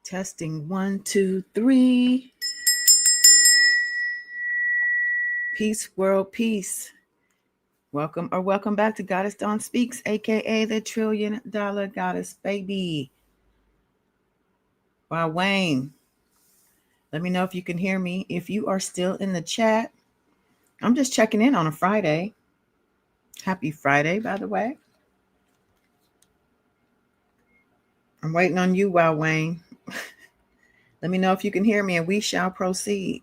Testing 1, 2, 3. Peace, world, peace. Welcome back to Goddess Dawn Speaks, aka the $1 trillion Goddess Baby. By Wayne. Let me know if you can hear me. If you are still in the chat, I'm just checking in on a Friday. Happy Friday, by the way. I'm waiting on you, Wow Wayne. Let me know if you can hear me and we shall proceed.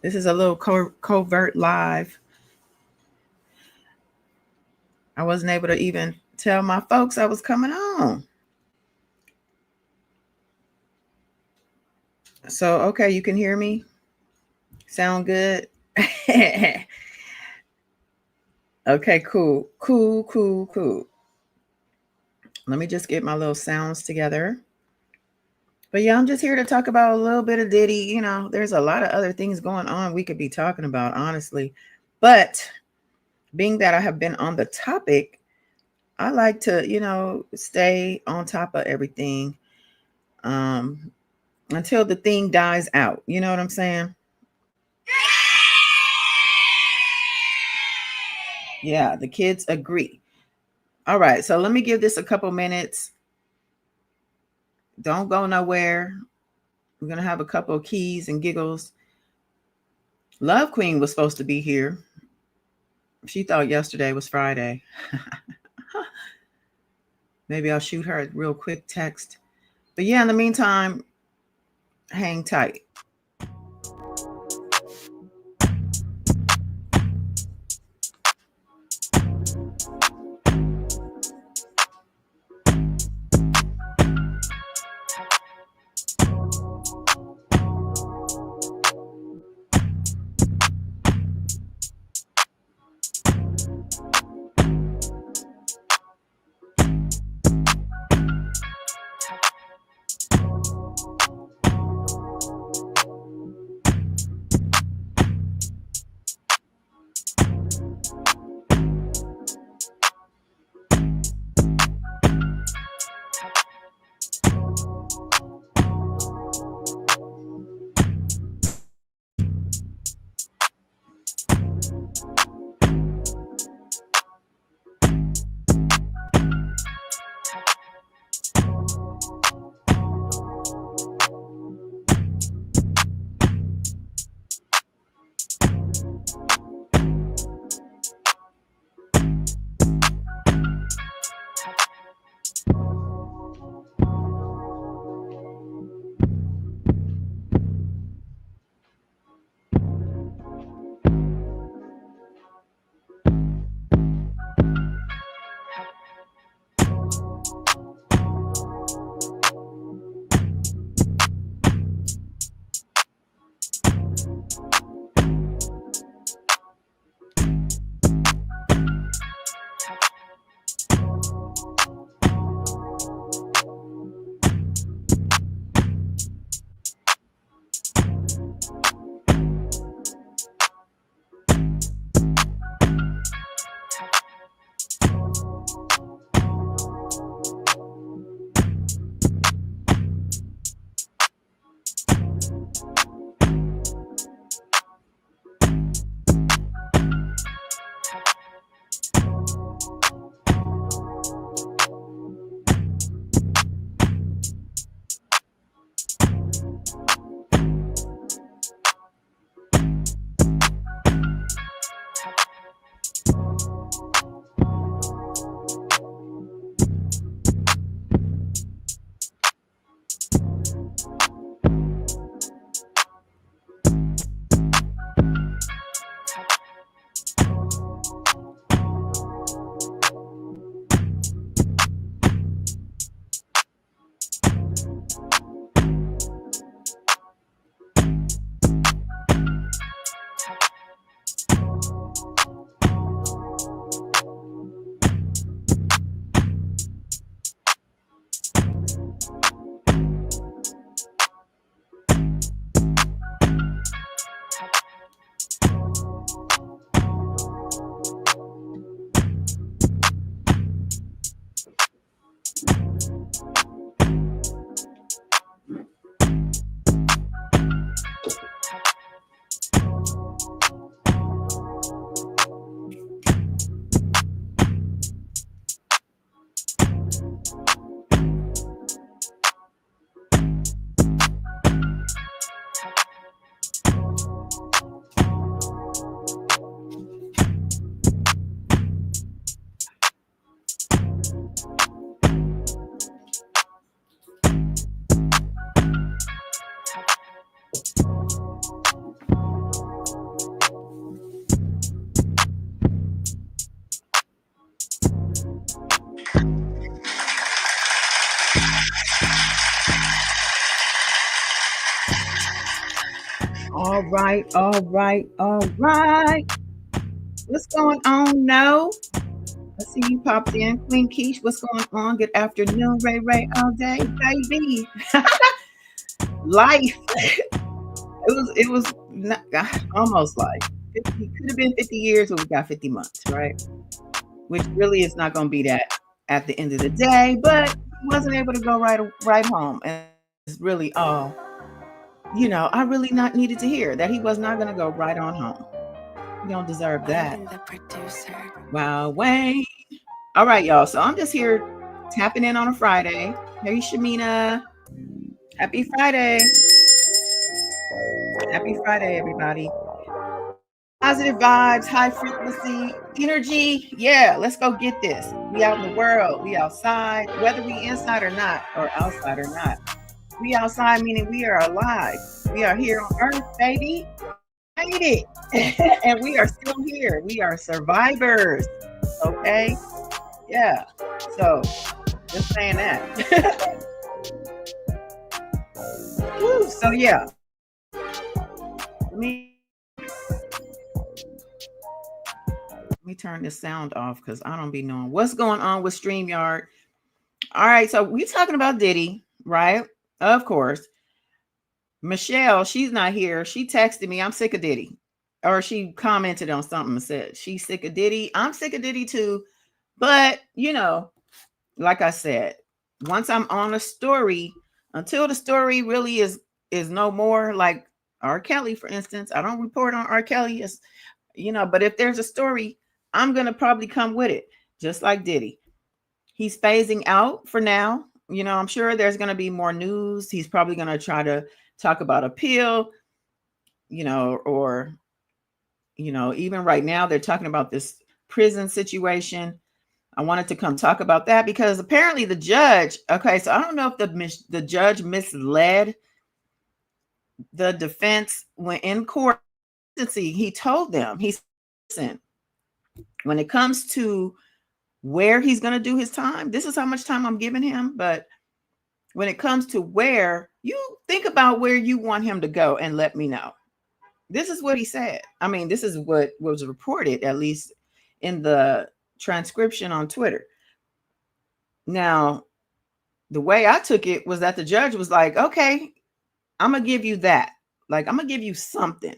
This is a little covert live. I wasn't able to even tell my folks I was coming on. So, okay, you can hear me? Sound good? Okay, cool. Let me just get my little sounds together. But yeah, I'm just here to talk about a little bit of Diddy. You know, there's a lot of other things going on we could be talking about, honestly. But being that I have been on the topic, I like to, stay on top of everything until the thing dies out. You know what I'm saying? Yeah, the kids agree. All right, so let me give this a couple minutes. Don't go nowhere. We're going to have a couple of keys and giggles. Love Queen was supposed to be here. She thought yesterday was Friday. Maybe I'll shoot her a real quick text. But yeah, in the meantime, hang tight. All right, all right, all right. What's going on? No. I see you popped in. Queen Keish, what's going on? Good afternoon, Ray Ray all day, baby. Life. It was not, almost like 50, could have been 50 years, but we got 50 months, right? Which really is not going to be that at the end of the day, but he wasn't able to go right home. And it's really all, I really not needed to hear that he was not going to go right on home. You don't deserve that. The producer. Wow, Wayne. All right, y'all. So I'm just here tapping in on a Friday. Hey, Shamina. Happy Friday. Happy Friday, everybody. Positive vibes, high frequency, energy. Yeah, let's go get this. We out in the world. We outside, whether we inside or not, or outside or not. We outside meaning we are alive. We are here on Earth, baby. Made it. And we are still here. We are survivors. Okay? Yeah. So just saying that. Woo, so yeah. Let me turn this sound off because I don't be knowing what's going on with StreamYard. All right, so we talking about Diddy, right? Of course. Michelle, she's not here. She texted me, I'm sick of Diddy. Or she commented on something and said, she's sick of Diddy. I'm sick of Diddy too. But, like I said, once I'm on a story, until the story really is no more, like R. Kelly, for instance, I don't report on R. Kelly, but if there's a story, I'm going to probably come with it, just like Diddy. He's phasing out for now. I'm sure there's going to be more news. He's probably going to try to talk about appeal, or, even right now they're talking about this prison situation. I wanted to come talk about that because apparently the judge, okay, so I don't know if the judge misled the defense when in court. He told them, he said, when it comes to where he's going to do his time, this is how much time I'm giving him. But when it comes to where, you think about where you want him to go and let me know. This is what he said. I mean, this is what was reported, at least in the transcription on Twitter. Now, the way I took it was that the judge was like, okay, I'm going to give you that. Like, I'm going to give you something.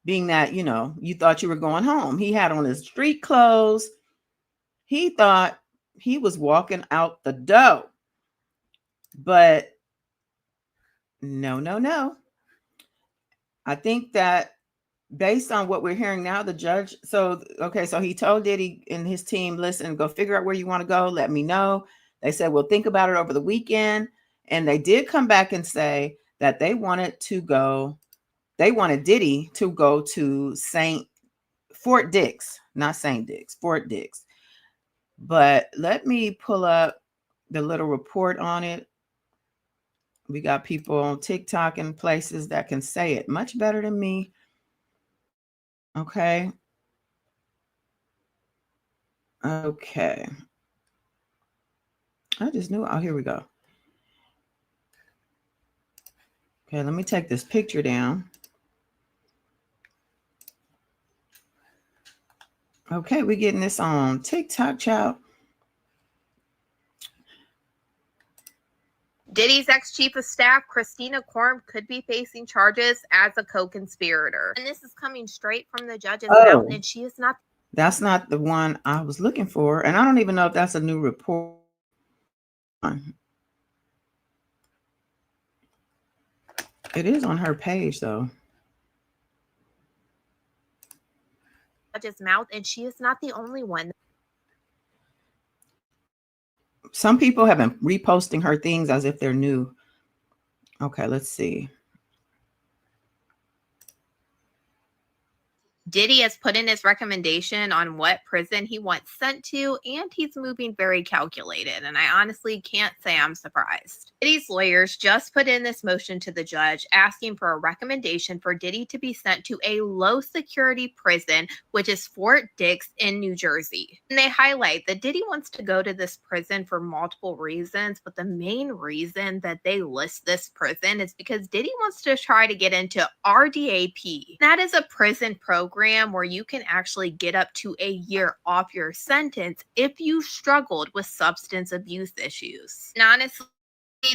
Being that, you thought you were going home. He had on his street clothes. He thought he was walking out the door. But no. I think that based on what we're hearing now, the judge, so he told Diddy and his team, listen, go figure out where you want to go. Let me know. They said, well, think about it over the weekend. And they did come back and say that they wanted Diddy to go to Fort Dix. But let me pull up the little report on it. We got people on TikTok and places that can say it much better than me. Okay. I just knew. Oh, here we go. Okay, let me take this picture down. Okay, we're getting this on TikTok, child. Diddy's ex-chief of staff, Christina Korm, could be facing charges as a co-conspirator. And this is coming straight from the judge's mouth, and she is not. That's not the one I was looking for. And I don't even know if that's a new report. It is on her page, though. Judge's mouth, and she is not the only one. Some people have been reposting her things as if they're new. Okay, let's see. Diddy has put in his recommendation on what prison he wants sent to, and he's moving very calculated, and I honestly can't say I'm surprised. Diddy's lawyers just put in this motion to the judge asking for a recommendation for Diddy to be sent to a low-security prison, which is Fort Dix in New Jersey. And they highlight that Diddy wants to go to this prison for multiple reasons, but the main reason that they list this prison is because Diddy wants to try to get into RDAP. That is a prison program where you can actually get up to a year off your sentence if you struggled with substance abuse issues. And honestly,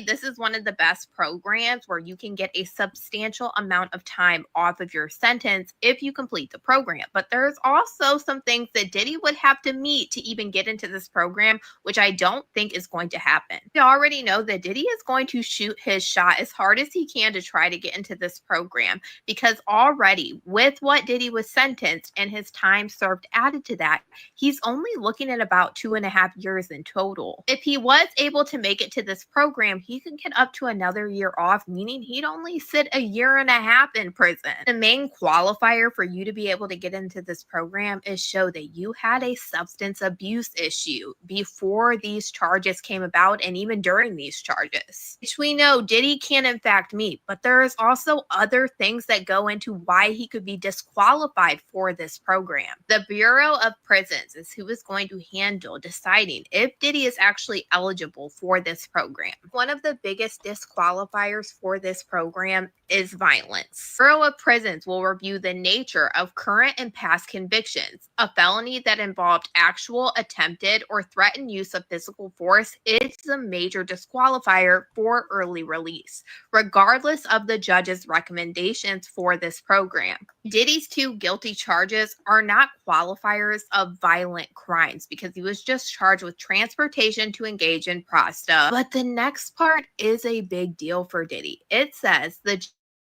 this is one of the best programs where you can get a substantial amount of time off of your sentence if you complete the program. But there's also some things that Diddy would have to meet to even get into this program, which I don't think is going to happen. We already know that Diddy is going to shoot his shot as hard as he can to try to get into this program, because already with what Diddy was sentenced and his time served added to that, he's only looking at about 2.5 years in total. If he was able to make it to this program, he could get up to another year off, meaning he'd only sit 1.5 years in prison. The main qualifier for you to be able to get into this program is show that you had a substance abuse issue before these charges came about and even during these charges, which we know Diddy can in fact meet, but there is also other things that go into why he could be disqualified for this program. The Bureau of Prisons is who is going to handle deciding if Diddy is actually eligible for this program. One of the biggest disqualifiers for this program is violence. Bureau of Prisons will review the nature of current and past convictions. A felony that involved actual, attempted, or threatened use of physical force is a major disqualifier for early release, regardless of the judge's recommendations for this program. Diddy's 2 guilty charges are not qualifiers of violent crimes because he was just charged with transportation to engage in prostitution. But the next part is a big deal for Diddy. It says the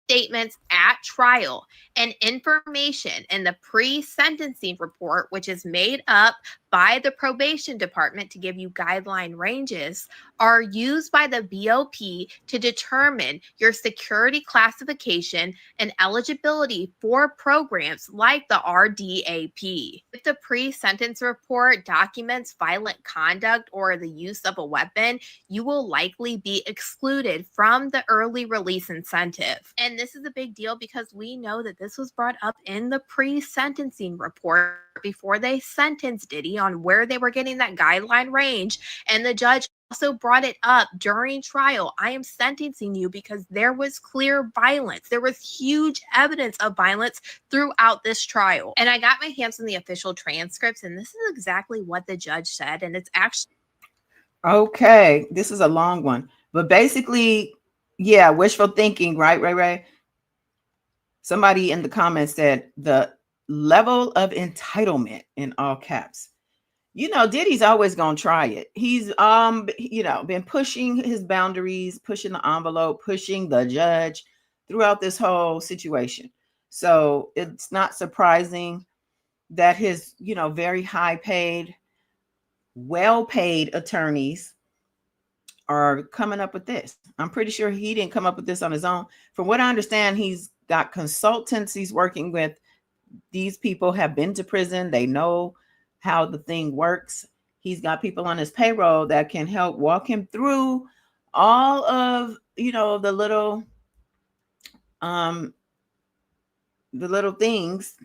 statements at trial and information in the pre-sentencing report, which is made up by the probation department to give you guideline ranges, are used by the BOP to determine your security classification and eligibility for programs like the RDAP. If the pre-sentence report documents violent conduct or the use of a weapon, you will likely be excluded from the early release incentive. And this is a big deal because we know that this was brought up in the pre-sentencing report before they sentenced Diddy on where they were getting that guideline range. And the judge also brought it up during trial. I am sentencing you because there was clear violence. There was huge evidence of violence throughout this trial. And I got my hands on the official transcripts, and this is exactly what the judge said. And it's actually okay. This is a long one, but basically, yeah, wishful thinking, right? Somebody in the comments said the level of entitlement in all caps. You know, Diddy's always gonna try it. He's been pushing his boundaries, pushing the envelope, pushing the judge throughout this whole situation. So it's not surprising that his, very high paid, well paid attorneys are coming up with this. I'm pretty sure he didn't come up with this on his own. From what I understand, he's got consultants he's working with. These people have been to prison. They know how the thing works. He's got people on his payroll that can help walk him through all of, the little things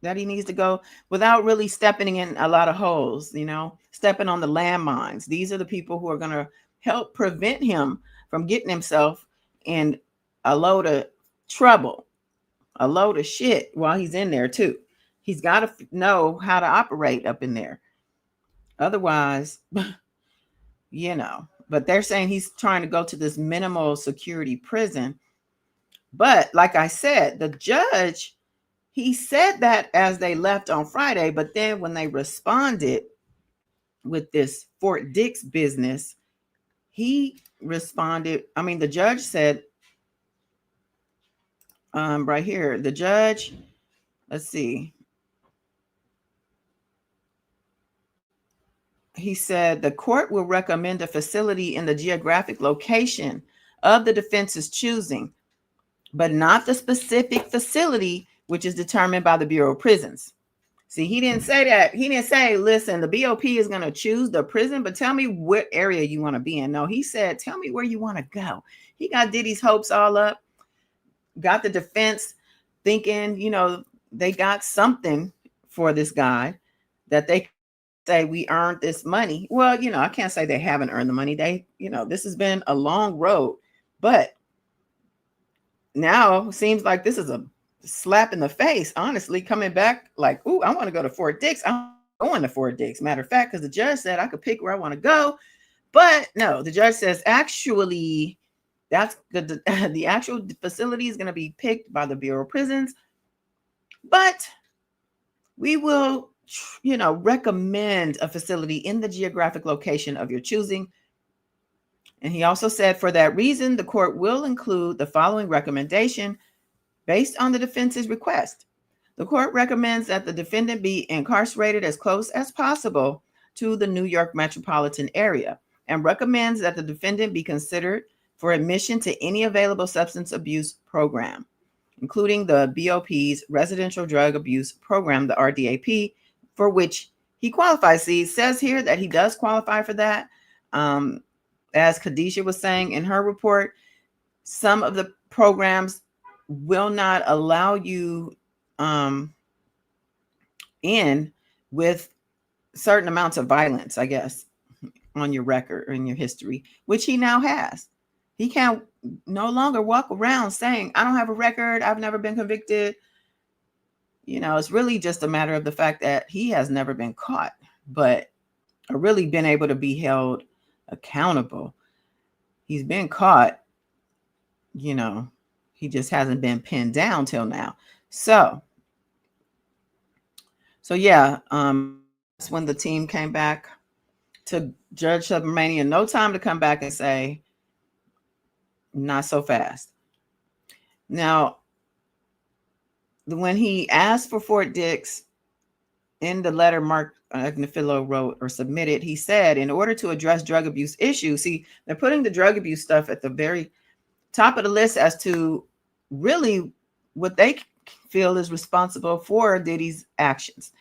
that he needs to go without really stepping in a lot of holes, stepping on the landmines. These are the people who are going to help prevent him from getting himself in a load of trouble, a load of shit while he's in there too. He's got to know how to operate up in there. Otherwise, but they're saying he's trying to go to this minimal security prison. But like I said, the judge, he said that as they left on Friday, but then when they responded with this Fort Dix business, he responded. I mean, the judge said, right here, the judge, let's see. He said the court will recommend a facility in the geographic location of the defense's choosing, but not the specific facility which is determined by the Bureau of Prisons. See, he didn't say that. He didn't say, listen, the BOP is going to choose the prison, but tell me what area you want to be in. No, he said, tell me where you want to go. He got Diddy's hopes all up, got the defense thinking, they got something for this guy that they say we earned this money. Well, I can't say they haven't earned the money. This has been a long road, but now seems like this is a slap in the face, honestly, coming back like, ooh, I want to go to Fort Dix. I'm going to Fort Dix. Matter of fact, because the judge said I could pick where I want to go. But no, the judge says actually that's the actual facility is going to be picked by the Bureau of Prisons. But we will, recommend a facility in the geographic location of your choosing. And he also said, for that reason, the court will include the following recommendation based on the defense's request. The court recommends that the defendant be incarcerated as close as possible to the New York metropolitan area and recommends that the defendant be considered for admission to any available substance abuse program, including the BOP's residential drug abuse program, the RDAP, for which he qualifies. See, it says here that he does qualify for that. As Khadijah was saying in her report, some of the programs will not allow you in with certain amounts of violence, I guess, on your record or in your history, which he now has. He can't no longer walk around saying, I don't have a record, I've never been convicted. It's really just a matter of the fact that he has never been caught, but really been able to be held accountable. He's been caught, he just hasn't been pinned down till now. So yeah, that's when the team came back to Judge Subramanian. No time to come back and say, not so fast. Now, when he asked for Fort Dix in the letter Mark Agnifilo wrote or submitted, he said, in order to address drug abuse issues, see, they're putting the drug abuse stuff at the very top of the list as to really what they feel is responsible for Diddy's actions.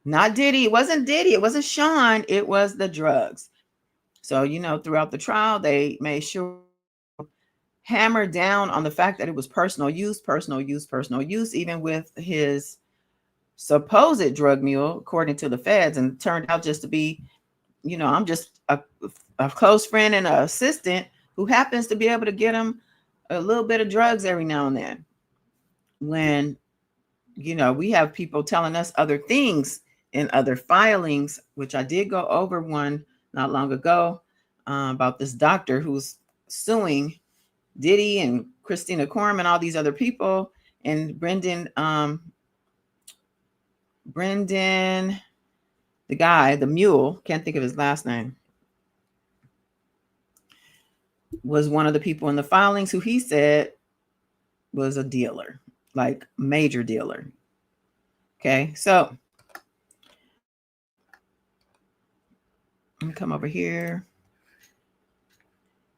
Not Diddy. It wasn't Diddy. It wasn't Sean. It was the drugs. So, throughout the trial, they made sure hammer down on the fact that it was personal use, even with his supposed drug mule, according to the feds, and it turned out just to be, I'm just a close friend and an assistant who happens to be able to get him a little bit of drugs every now and then. When, we have people telling us other things in other filings, which I did go over one not long ago about this doctor who's suing Diddy and Christina Korm and all these other people, and Brendan, the guy, the mule, can't think of his last name, was one of the people in the filings who he said was a dealer, like major dealer. Okay, so let me come over here.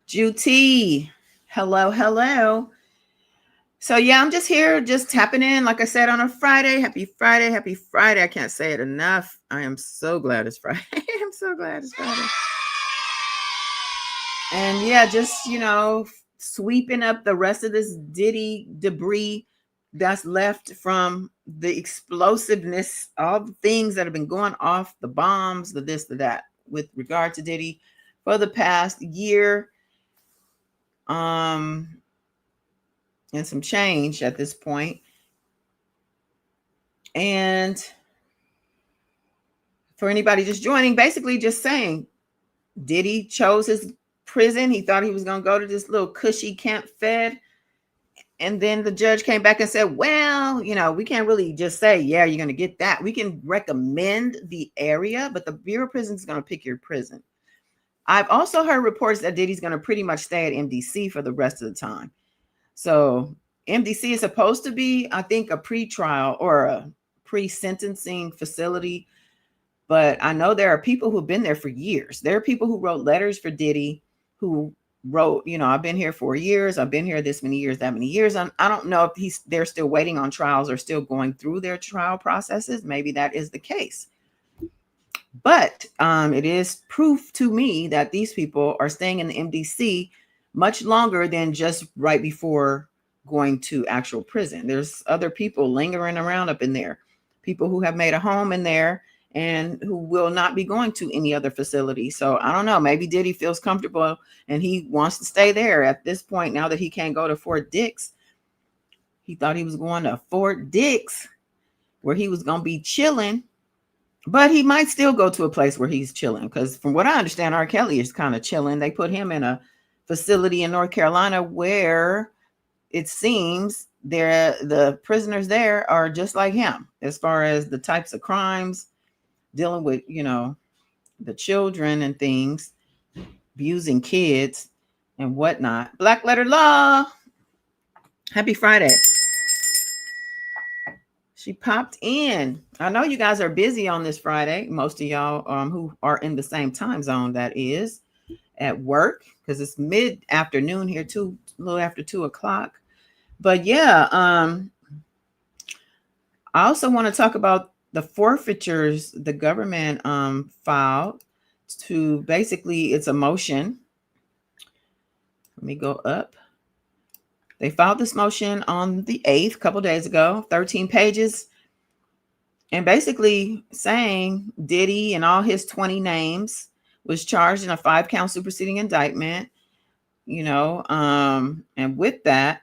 Juti, hello. So yeah, I'm just here, just tapping in, like I said, on a Friday. Happy Friday. I can't say it enough. I am so glad it's Friday. I'm so glad it's Friday. And yeah, just, sweeping up the rest of this Diddy debris that's left from the explosiveness, all the things that have been going off, the bombs, the this, the that, with regard to Diddy for the past year. And some change at this point. And for anybody just joining, basically just saying, Diddy chose his prison. He thought he was going to go to this little cushy Camp Fed. And then the judge came back and said, well, we can't really just say, yeah, you're going to get that. We can recommend the area, but the Bureau of Prisons is going to pick your prison. I've also heard reports that Diddy's going to pretty much stay at MDC for the rest of the time. So MDC is supposed to be, I think, a pre-trial or a pre-sentencing facility. But I know there are people who've been there for years. There are people who wrote letters for Diddy who wrote, I've been here 4 years, I've been here this many years, that many years. I don't know if they're still waiting on trials or still going through their trial processes. Maybe that is the case. But it is proof to me that these people are staying in the MDC much longer than just right before going to actual prison. There's other people lingering around up in there, people who have made a home in there and who will not be going to any other facility. So I don't know, maybe Diddy feels comfortable and he wants to stay there at this point. Now that he can't go to Fort Dix, he thought he was going to Fort Dix where he was going to be chilling. But he might still go to a place where he's chilling, because from what I understand, R. Kelly is kind of chilling. They put him in a facility in North Carolina where it seems the prisoners there are just like him as far as the types of crimes, dealing with, the children and things, abusing kids and whatnot. Black Letter Law. Happy Friday. She popped in. I know you guys are busy on this Friday. Most of y'all who are in the same time zone, that is, at work, because it's mid-afternoon here too, a little after 2:00. But yeah, I also want to talk about the forfeitures the government filed to basically, it's a motion. Let me go up. They filed this motion on the 8th, a couple days ago, 13 pages. And basically saying Diddy and all his 20 names was charged in a 5-count superseding indictment, and with that,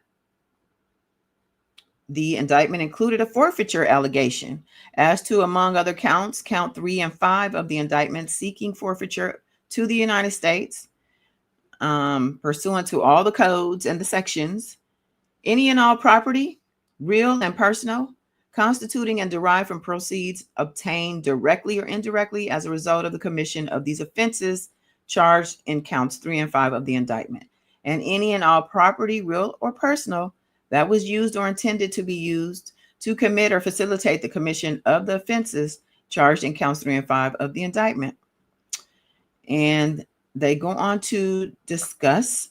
the indictment included a forfeiture allegation as to, among other counts, count 3 and 5 of the indictment seeking forfeiture to the United States, pursuant to all the codes and the sections, any and all property, real and personal, constituting and derived from proceeds obtained directly or indirectly as a result of the commission of these offenses charged in counts 3 and 5 of the indictment, and any and all property, real or personal, that was used or intended to be used to commit or facilitate the commission of the offenses charged in counts 3 and 5 of the indictment. And they go on to discuss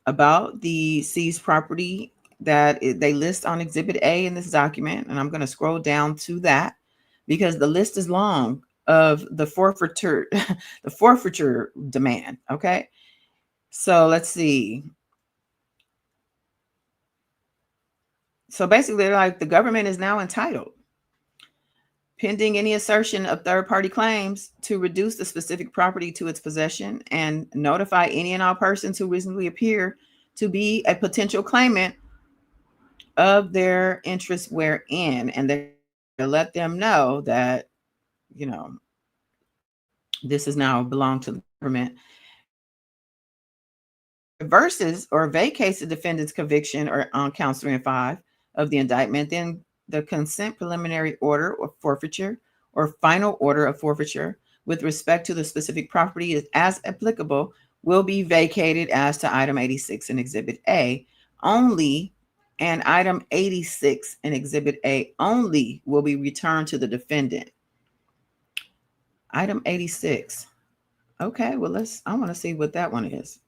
about the seized property that they list on Exhibit A in this document. And I'm going to scroll down to that because the list is long of the forfeiture, the forfeiture demand. Okay. So let's see. So basically, they're like, the government is now entitled, pending any assertion of third-party claims, to reduce the specific property to its possession and notify any and all persons who reasonably appear to be a potential claimant of their interest wherein, and they let them know that, this is now belong to the government. Reverses or vacates the defendant's conviction or on counts 3 and 5 of the indictment, then the consent preliminary order or forfeiture or final order of forfeiture with respect to the specific property is as applicable will be vacated as to item 86 in Exhibit A only, and item 86 in Exhibit A only will be returned to the defendant. Item 86. Okay, well, I want to see what that one is.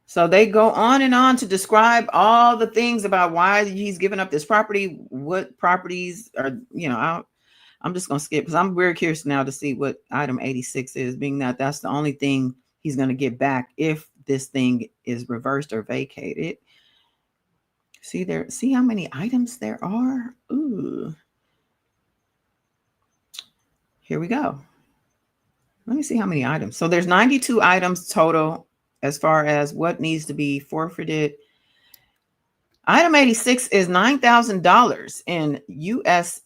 So they go on and on to describe all the things about why he's giving up this property, what properties are, I'm just going to skip because I'm very curious now to see what item 86 is, being that that's the only thing he's going to get back if this thing is reversed or vacated. See how many items there are? Ooh. Here we go. Let me see how many items. So there's 92 items total as far as what needs to be forfeited. Item 86 is $9,000 in U.S.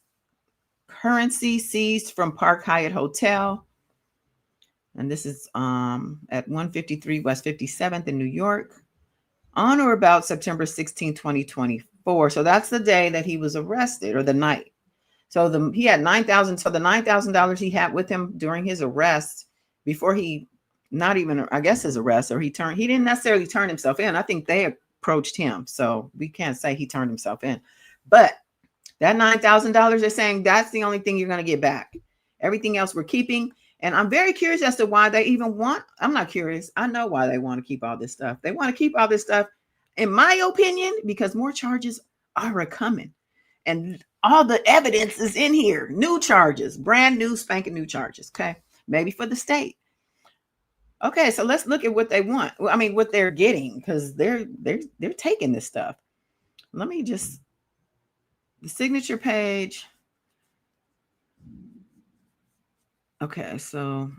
currency seized from Park Hyatt Hotel. And this is at 153 West 57th in New York on or about September 16, 2024. So that's the day that he was arrested, or the night. So he had $9,000. So the $9,000 he had with him during his arrest, before he, not even, I guess, his arrest, or he didn't necessarily turn himself in. I think they approached him. So we can't say he turned himself in. But that $9,000, they're saying that's the only thing you're going to get back. Everything else we're keeping. And I'm very curious as to why they even want, I'm not curious. I know why they want to keep all this stuff. They want to keep all this stuff, in my opinion, because more charges are coming. And all the evidence is in here. New charges, brand new, spanking new charges. Okay. Maybe for the state. Okay, so let's look at what they want. I mean, what they're getting, because they're taking this stuff. Let me just, the signature page. Okay, so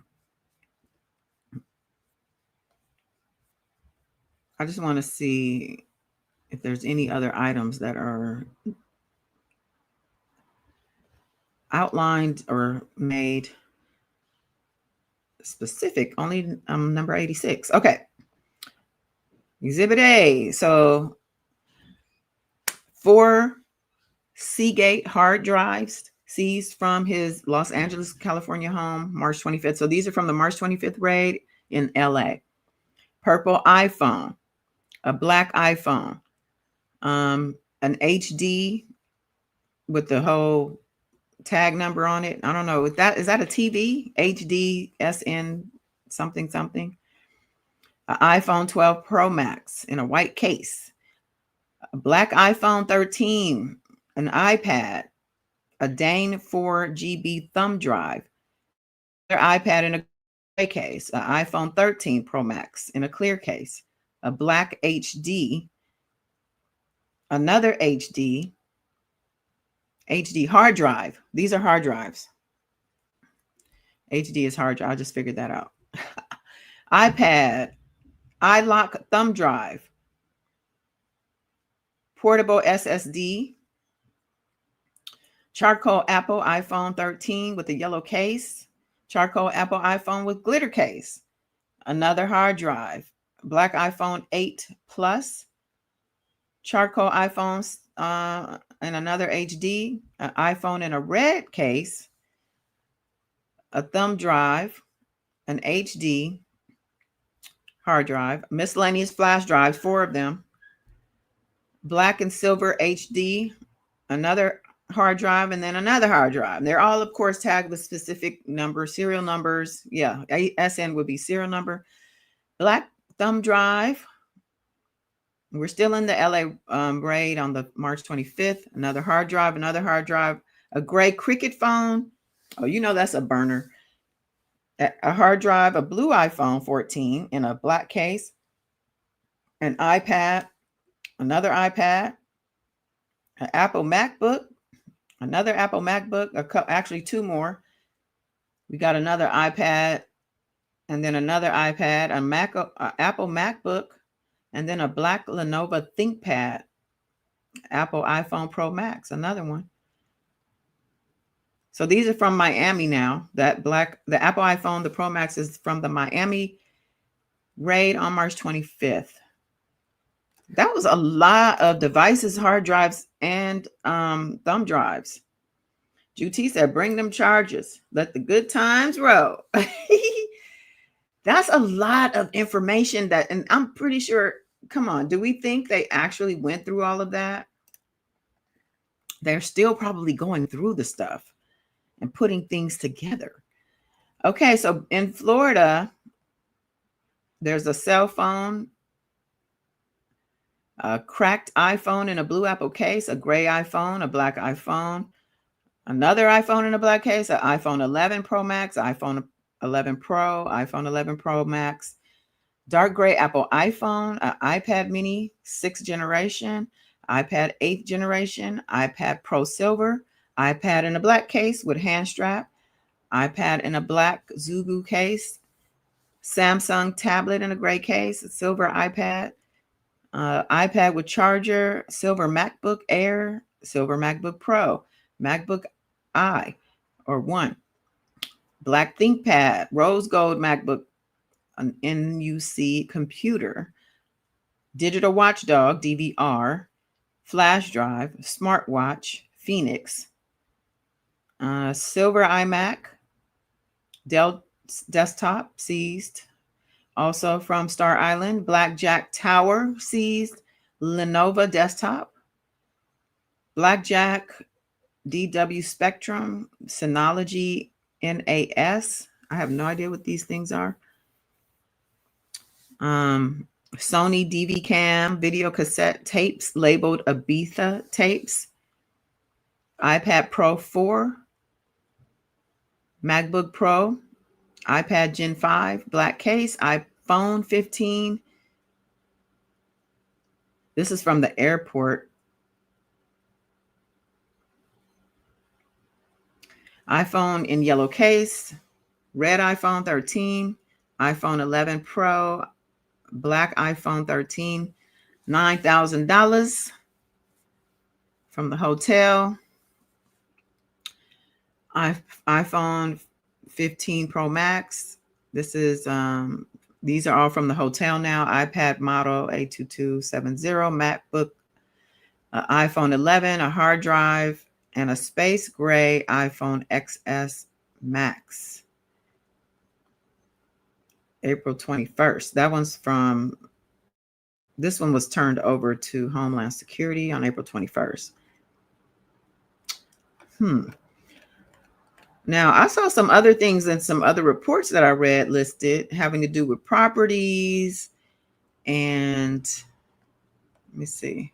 I just want to see if there's any other items that are outlined or made specific. Only number 86. Okay. Exhibit A. So 4 Seagate hard drives seized from his Los Angeles, California home, March 25th. So these are from the March 25th raid in LA. Purple iPhone, a black iPhone, an HD with the whole tag number on it. I don't know. Is that a TV? HD SN something something. An iPhone 12 Pro Max in a white case. A black iPhone 13, an iPad, a Dane 4GB thumb drive, their iPad in a gray case, an iPhone 13 Pro Max in a clear case, a black HD, another HD hard drive. These are hard drives. HD is hard drive. I just figured that out. iPad, iLock thumb drive, portable SSD, charcoal Apple iPhone 13 with a yellow case, charcoal Apple iPhone with glitter case, another hard drive, black iPhone 8 Plus, charcoal iPhones and another HD, an iPhone in a red case, a thumb drive, an HD hard drive, miscellaneous flash drives, 4 of them, black and silver HD, another hard drive, and then another hard drive. They're all, of course, tagged with specific numbers, serial numbers. Yeah, SN would be serial number. Black thumb drive. We're still in the LA raid on the March 25th. Another hard drive, a gray Cricket phone. Oh, you know that's a burner. A hard drive, a blue iPhone 14 in a black case, an iPad, another iPad, an Apple MacBook, another Apple MacBook, actually 2 more. We got another iPad, and then another iPad, Apple MacBook, and then a black Lenovo ThinkPad, Apple iPhone Pro Max, another one. So these are from Miami now. The Apple iPhone, the Pro Max is from the Miami raid on March 25th. That was a lot of devices, hard drives, and thumb drives. Juti said, bring them charges. Let the good times roll. That's a lot of information and I'm pretty sure, come on, do we think they actually went through all of that? They're still probably going through the stuff and putting things together. Okay, so in Florida, there's a cell phone, a cracked iPhone in a blue Apple case, a gray iPhone, a black iPhone, another iPhone in a black case, an iPhone 11 Pro Max, iPhone 11 Pro, iPhone 11 Pro Max, dark gray Apple iPhone, an iPad mini 6th generation, iPad 8th generation, iPad Pro Silver, iPad in a black case with hand strap, iPad in a black Zugu case, Samsung tablet in a gray case, a silver iPad, iPad with charger, silver MacBook Air, silver MacBook Pro, MacBook I or 1, black ThinkPad, rose gold MacBook, an NUC computer, digital watchdog DVR, flash drive, smartwatch, Phoenix, silver iMac, Dell desktop seized. Also from Star Island, Blackjack Tower seized, Lenovo desktop, Blackjack DW Spectrum, Synology NAS, I have no idea what these things are. Sony DV cam, video cassette tapes labeled Ibiza tapes, iPad Pro 4, MacBook Pro, iPad Gen 5, black case, iPhone 15. This is from the airport. iPhone in yellow case, red iPhone 13, iPhone 11 Pro, black iPhone 13, $9,000 from the hotel. iPhone 15 Pro Max. This is these are all from the hotel now. iPad model A2270, MacBook, iPhone 11, a hard drive, and a space gray iPhone XS Max. April 21st. This one was turned over to Homeland Security on April 21st. Now, I saw some other things and some other reports that I read listed having to do with properties. And let me see.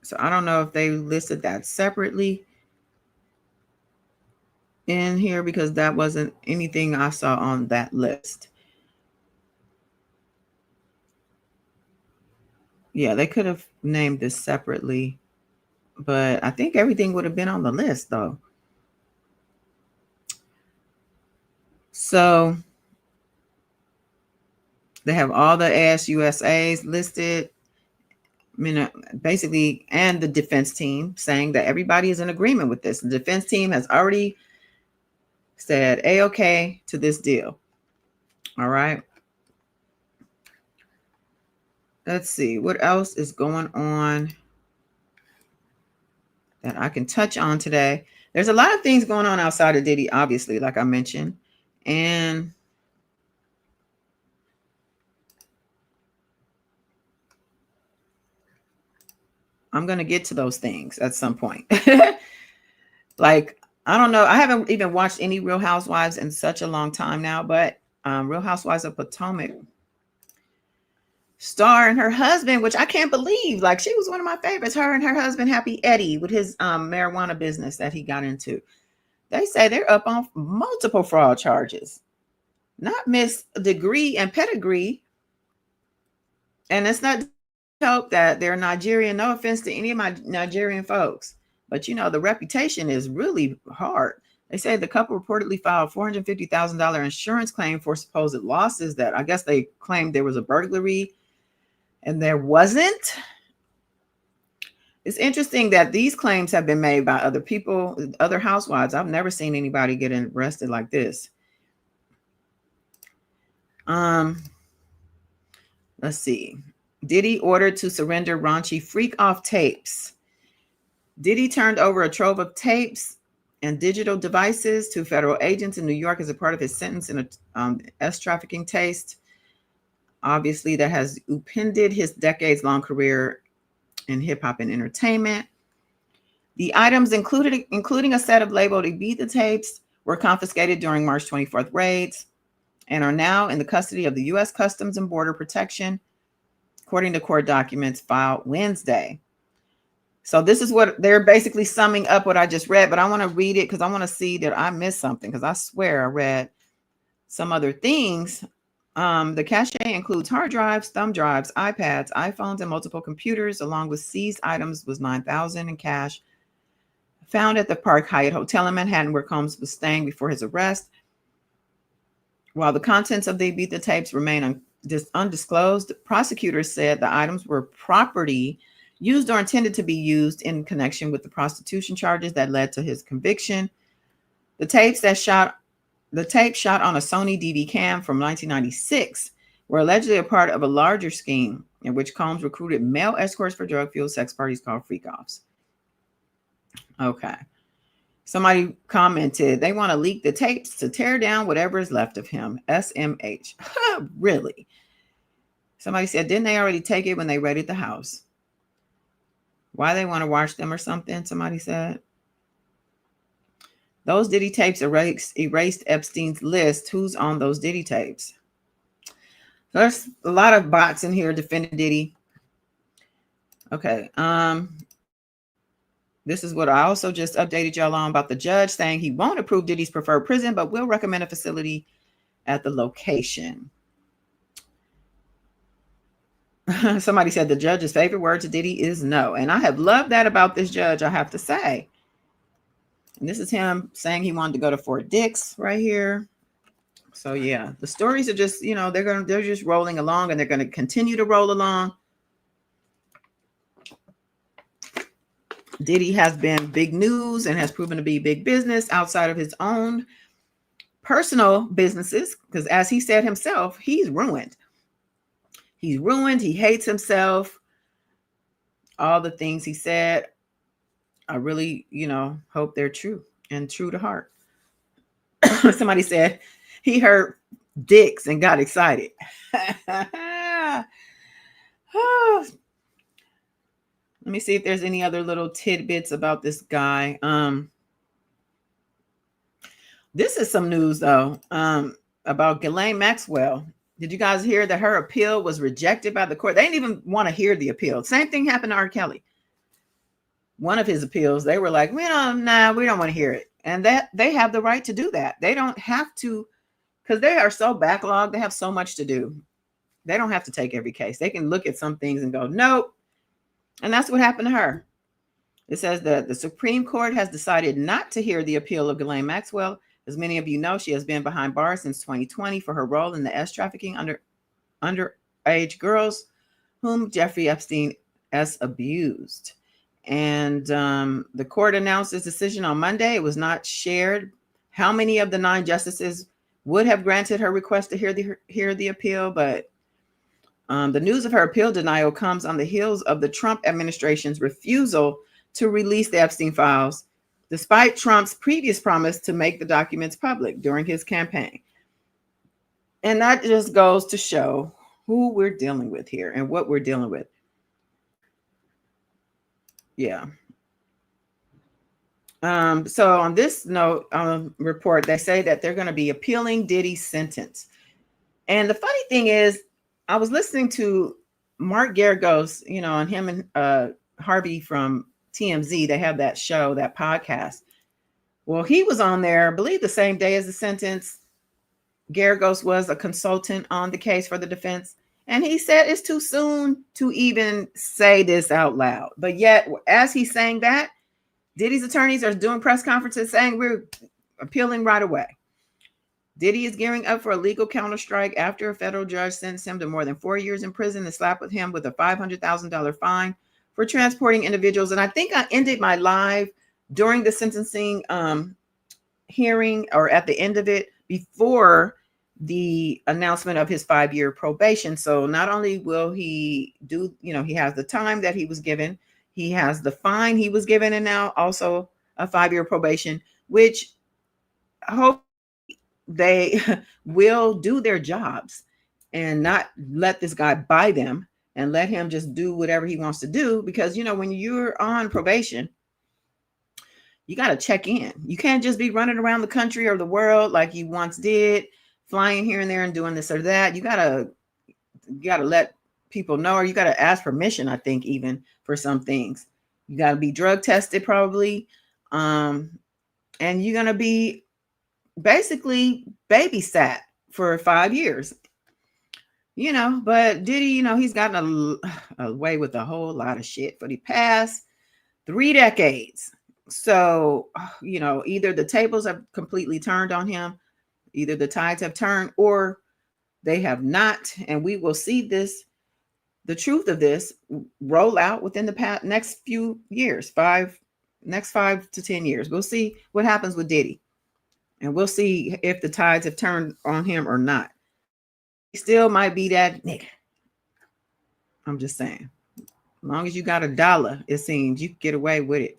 So I don't know if they listed that separately in here because that wasn't anything I saw on that list. Yeah, they could have named this separately, but I think everything would have been on the list though. So they have all the ASUSAs listed, basically, and the defense team saying that everybody is in agreement with this. The defense team has already said A-okay to this deal. All right. Let's see what else is going on that I can touch on today. There's a lot of things going on outside of Diddy, obviously, like I mentioned. And I'm going to get to those things at some point. Like, I don't know. I haven't even watched any Real Housewives in such a long time now, but Real Housewives of Potomac star and her husband, which I can't believe, like she was one of my favorites, her and her husband, Happy Eddie, with his marijuana business that he got into. They say they're up on multiple fraud charges, not miss degree and pedigree. And it's not hope that they're Nigerian. No offense to any of my Nigerian folks, but the reputation is really hard. They say the couple reportedly filed $450,000 insurance claim for supposed losses that I guess they claimed there was a burglary and there wasn't. It's interesting that these claims have been made by other people, other housewives. I've never seen anybody get arrested like this. Let's see. Diddy ordered to surrender raunchy freak off tapes. Diddy turned over a trove of tapes and digital devices to federal agents in New York as a part of his sentence in a trafficking taste. Obviously, that has upended his decades-long career in hip-hop and entertainment. The items including a set of labeled Ibiza tapes were confiscated during March 24th raids and are now in the custody of the U.S. Customs and Border Protection, according to court documents filed Wednesday. So this is what they're basically summing up what I just read, but I want to read it because I want to see that I missed something, because I swear I read some other things. The cache includes hard drives, thumb drives, iPads, iPhones, and multiple computers. Along with seized items was $9,000 in cash found at the Park Hyatt Hotel in Manhattan, where Combs was staying before his arrest. While the contents of the Ibiza tapes remain undisclosed, prosecutors said the items were property used or intended to be used in connection with the prostitution charges that led to his conviction. The tape shot on a Sony DV cam from 1996 were allegedly a part of a larger scheme in which Combs recruited male escorts for drug-fueled sex parties called freak-offs. Okay. Somebody commented, they want to leak the tapes to tear down whatever is left of him. SMH. Really? Somebody said, didn't they already take it when they raided the house? Why they want to watch them or something, somebody said. Those Diddy tapes erased Epstein's list. Who's on those Diddy tapes? There's a lot of bots in here defending Diddy. Okay. This is what I also just updated y'all on about the judge saying he won't approve Diddy's preferred prison, but will recommend a facility at the location. Somebody said the judge's favorite word to Diddy is no. And I have loved that about this judge, I have to say. And this is him saying he wanted to go to Fort Dix right here. So yeah, the stories are just, they're just rolling along, and they're going to continue to roll along. Diddy has been big news and has proven to be big business outside of his own personal businesses, because as he said himself, he's ruined. He's ruined. He hates himself. All the things he said, I really, hope they're true and true to heart. Somebody said he heard dicks and got excited. Let me see if there's any other little tidbits about this guy. This is some news though, about Ghislaine Maxwell. Did you guys hear that her appeal was rejected by the court? They didn't even want to hear the appeal. Same thing happened to R. Kelly. One of his appeals, they were like, we don't want to hear it. And that they have the right to do that. They don't have to, because they are so backlogged. They have so much to do. They don't have to take every case. They can look at some things and go, nope. And that's what happened to her. It says that the Supreme Court has decided not to hear the appeal of Ghislaine Maxwell. As many of you know, she has been behind bars since 2020 for her role in the trafficking underage girls whom Jeffrey Epstein abused. And the court announced its decision on Monday. It was not shared how many of the 9 justices would have granted her request to hear the appeal, but the news of her appeal denial comes on the heels of the Trump administration's refusal to release the Epstein files, despite Trump's previous promise to make the documents public during his campaign. And that just goes to show who we're dealing with here and what we're dealing with. Yeah. So on this note, report, they say that they're going to be appealing Diddy's sentence. And the funny thing is, I was listening to Mark Geragos, and him and Harvey from TMZ. They have that show, that podcast. Well, he was on there, I believe, the same day as the sentence. Geragos was a consultant on the case for the defense. And he said it's too soon to even say this out loud. But yet, as he's saying that, Diddy's attorneys are doing press conferences saying we're appealing right away. Diddy is gearing up for a legal counterstrike after a federal judge sentenced him to more than 4 years in prison and slapped with him with a $500,000 fine for transporting individuals. And I think I ended my live during the sentencing hearing, or at the end of it, before the announcement of his 5-year probation. So not only will he do, he has the time that he was given, he has the fine he was given, and now also a 5-year probation, which I hope they will do their jobs and not let this guy buy them and let him just do whatever he wants to do. Because, when you're on probation, you got to check in. You can't just be running around the country or the world like you once did, flying here and there and doing this or that. You got to let people know, or you got to ask permission, I think, even for some things. You got to be drug tested probably. And you're going to be basically babysat for 5 years. But Diddy, he's gotten away with a whole lot of shit for the past 3 decades. So, either the tables have completely turned on him, either the tides have turned, or they have not. And we will see the truth of this roll out within the next few years, 5 to 10 years. We'll see what happens with Diddy. And we'll see if the tides have turned on him or not. He still might be that nigga. I'm just saying. As long as you got $1, it seems you can get away with it.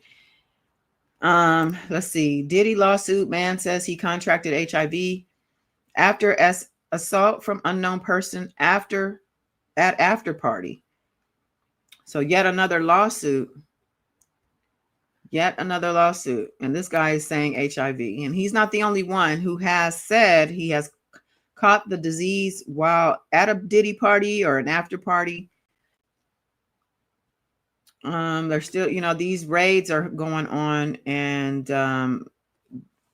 Let's see. Diddy lawsuit. Man says he contracted HIV after assault from unknown person at after party. So yet another lawsuit. Yet another lawsuit. And this guy is saying HIV. And he's not the only one who has said he has caught the disease while at a Diddy party or an after party. There's still, these raids are going on. And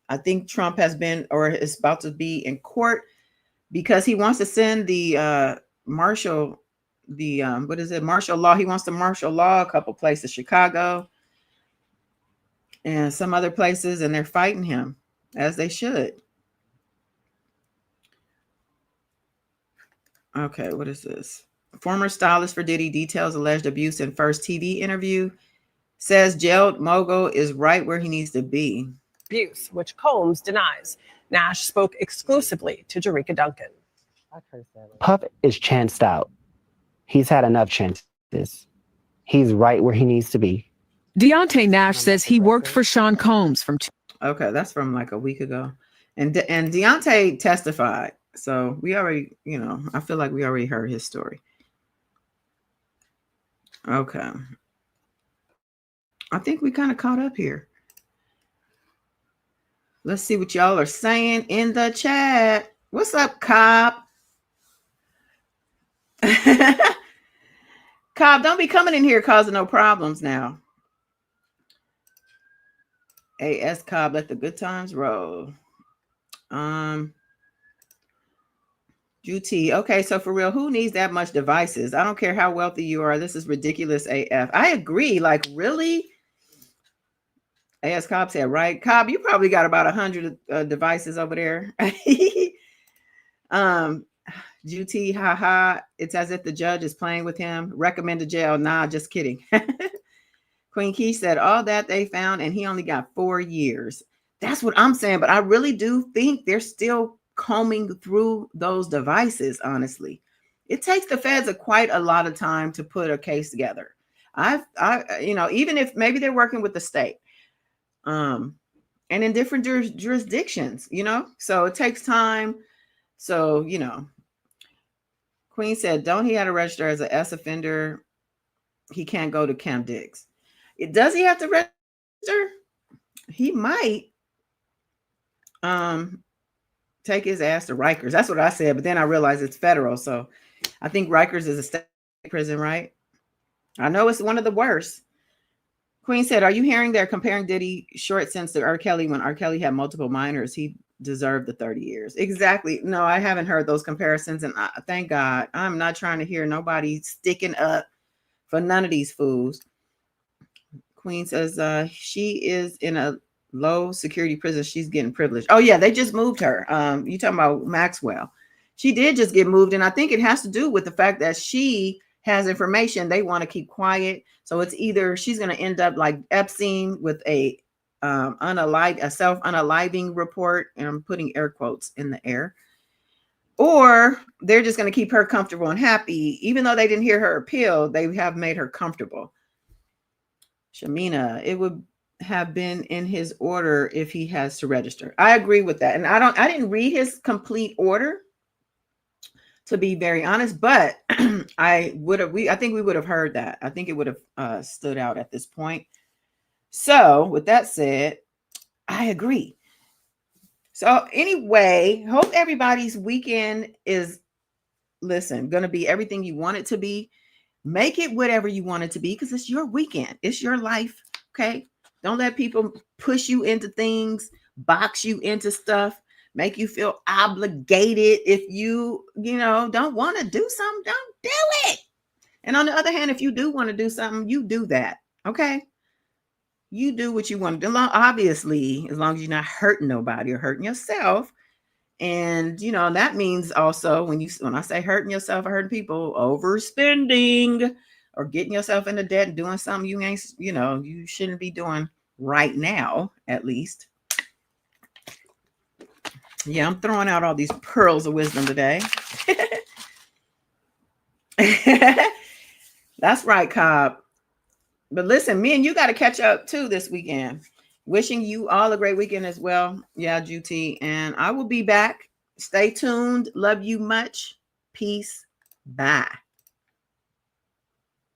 I think Trump has been or is about to be in court because he wants to send the martial law. He wants to martial law a couple places, Chicago and some other places, and they're fighting him as they should. Okay, what is this? Former stylist for Diddy details alleged abuse in first TV interview. Says jailed mogul is right where he needs to be. Abuse, which Combs denies. Nash spoke exclusively to Jerika Duncan. Puff is chanced out. He's had enough chances. He's right where he needs to be. Deontay Nash says he worked for Sean Combs from. Okay, that's from like a week ago. And Deontay testified. So we already, I feel like we already heard his story. Okay. I think we kind of caught up here. Let's see what y'all are saying in the chat. What's up, Cobb? Cobb, don't be coming in here causing no problems now. AS Cobb, let the good times roll. GT. Okay, so for real, who needs that much devices? I don't care how wealthy you are. This is ridiculous AF. I agree. Like, really? AS Cobb said, right? Cobb, you probably got about 100 devices over there. GT, haha. It's as if the judge is playing with him. Recommend to jail. Nah, just kidding. Queen Key said all that they found, and he only got 4 years. That's what I'm saying. But I really do think they're still combing through those devices. Honestly, it takes the feds quite a lot of time to put a case together. Even if maybe they're working with the state, and in different jurisdictions, so it takes time. So, Queen said, don't he have to register as an S offender? He can't go to Camp Dix. Does he have to register? He might take his ass to Rikers. That's what I said, but then I realized it's federal. So I think Rikers is a state prison, right? I know it's one of the worst. Queen said, are you hearing they're comparing Diddy short sentence to R. Kelly when R. Kelly had multiple minors? He deserved the 30 years. Exactly. No, I haven't heard those comparisons. And thank God. I'm not trying to hear nobody sticking up for none of these fools. Queen says she is in a low security prison. She's getting privileged. Oh, yeah. They just moved her. You talking about Maxwell. She did just get moved. And I think it has to do with the fact that she has information they want to keep quiet. So it's either she's going to end up like Epstein with a self-unaliving report, and I'm putting air quotes in the air, or they're just going to keep her comfortable and happy. Even though they didn't hear her appeal, they have made her comfortable. Shamina, it would have been in his order if he has to register. I agree with that. And I didn't read his complete order, to be very honest, but I think we would have heard that. I think it would have stood out at this point. So with that said, I agree. So anyway, hope everybody's weekend is, going to be everything you want it to be. Make it whatever you want it to be, because it's your weekend. It's your life. Okay. Don't let people push you into things, box you into stuff, make you feel obligated. If you don't want to do something, don't do it. And on the other hand, if you do want to do something, you do that. Okay. You do what you want to do. Obviously, as long as you're not hurting nobody or hurting yourself. And, that means also when I say hurting yourself or hurting people, overspending or getting yourself into debt and doing something you shouldn't be doing right now, at least. Yeah, I'm throwing out all these pearls of wisdom today. That's right, Cobb. But listen, me and you got to catch up too this weekend. Wishing you all a great weekend as well. Yeah, Juti. And I will be back. Stay tuned. Love you much. Peace. Bye.